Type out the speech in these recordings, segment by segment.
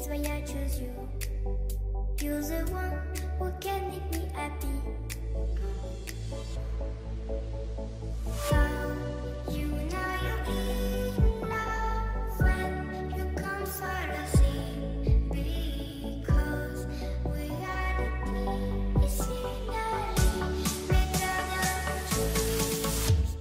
He's why I chose you. You're the one who can make me happy. How you know you're in love when you come for the same, because reality is finally better than dreams.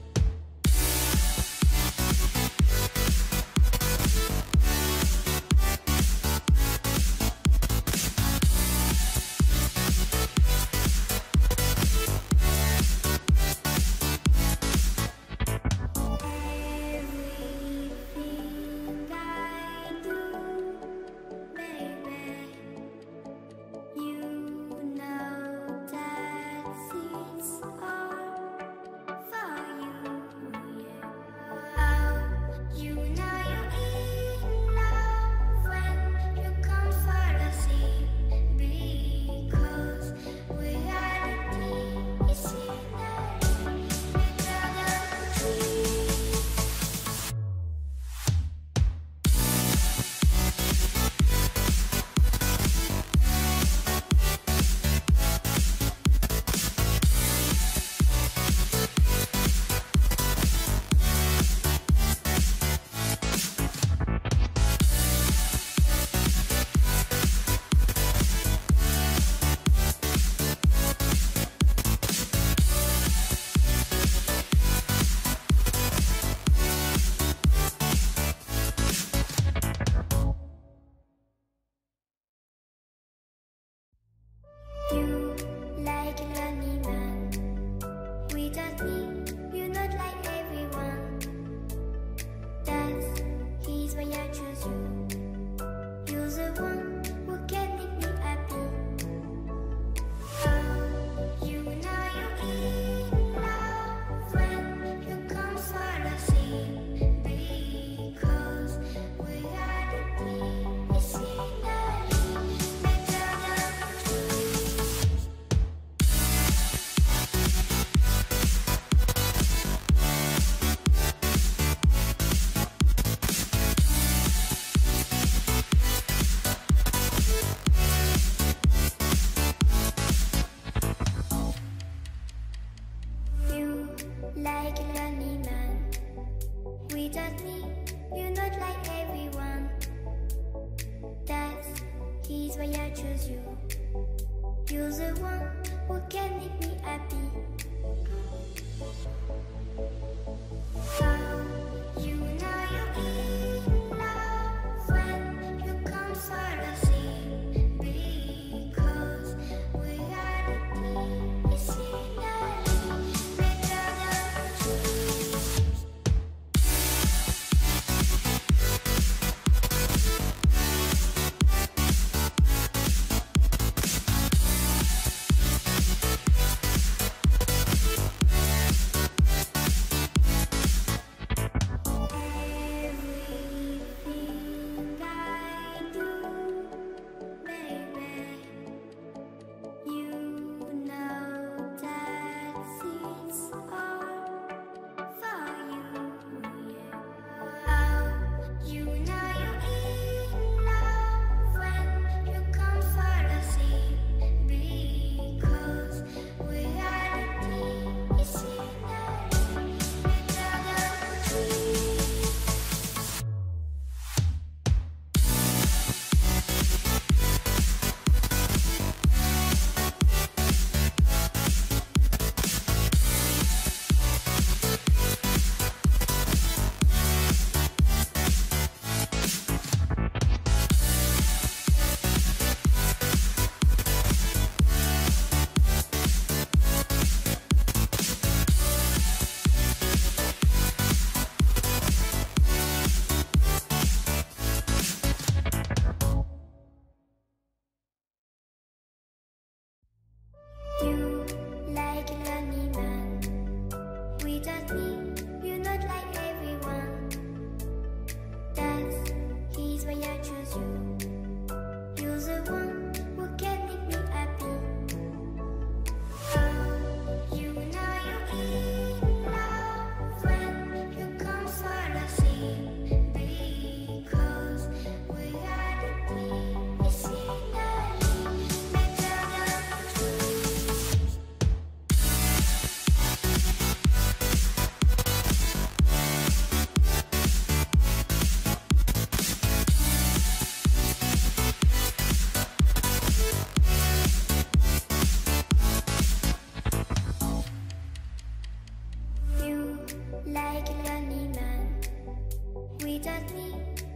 Without me,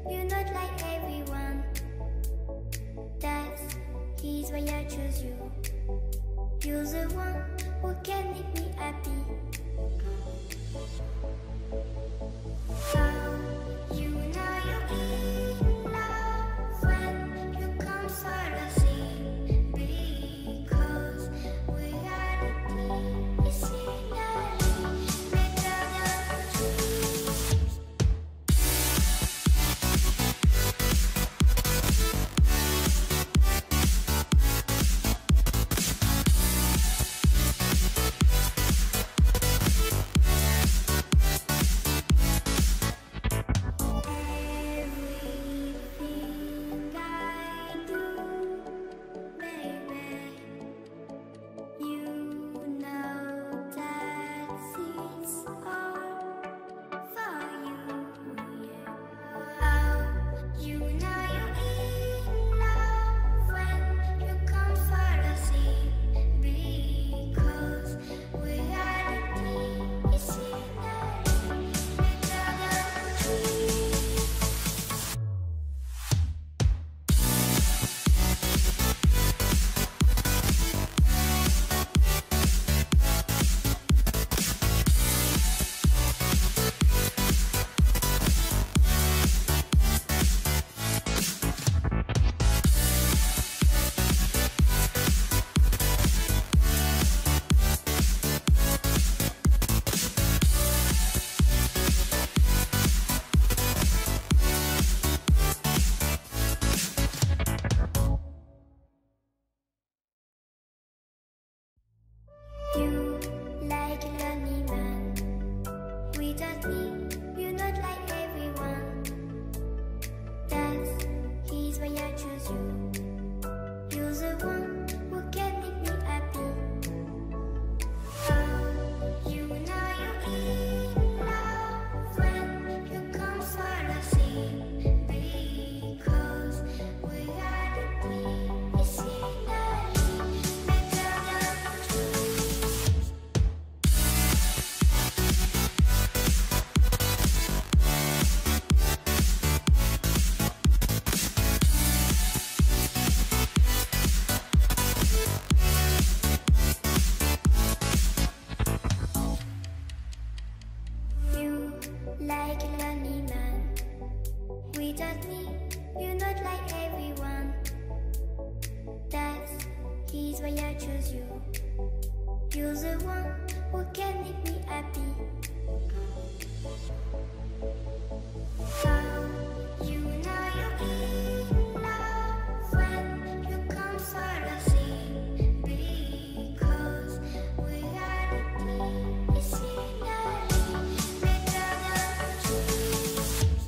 you're not like everyone. That's he's why I choose you. You're the one who can make me happy. How you know you're in love when you come for the same. Because reality is finally better than dreams. Everything I do, baby, you know that it's all for you. Yeah. You know you're in love when you come for the same. Because reality is finally better than dreams. You like a lonely man. Without me, you're not like everyone. That's he's why I choose you. You're the one who can make me happy. How you know you're in love when you come for the same. Because reality is finally better than dreams. You like a lonely man. Without me, you're not like everyone. That's he's why I choose you. You're the one who can make me happy. How you know you're in love when you come for the same. Because reality is finally better than dreams.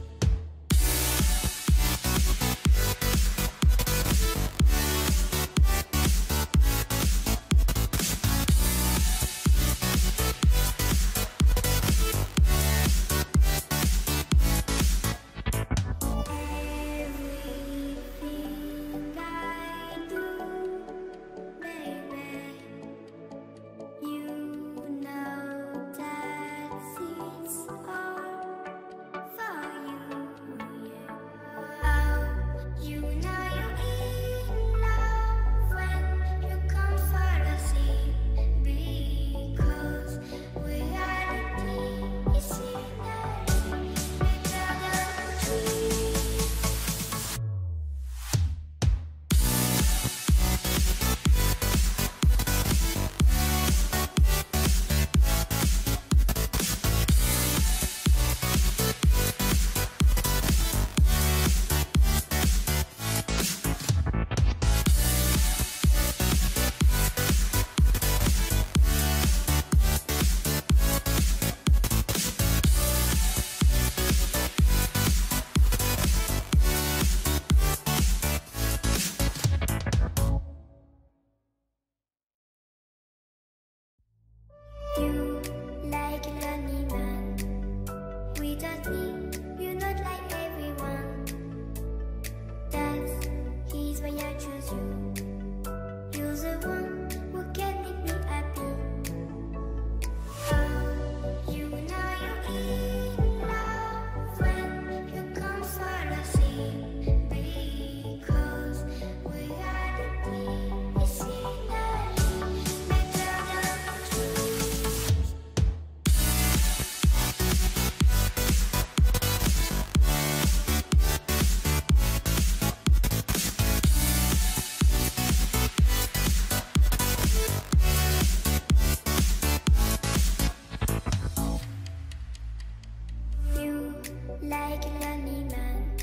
lonely man.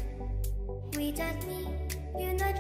Without me, you're not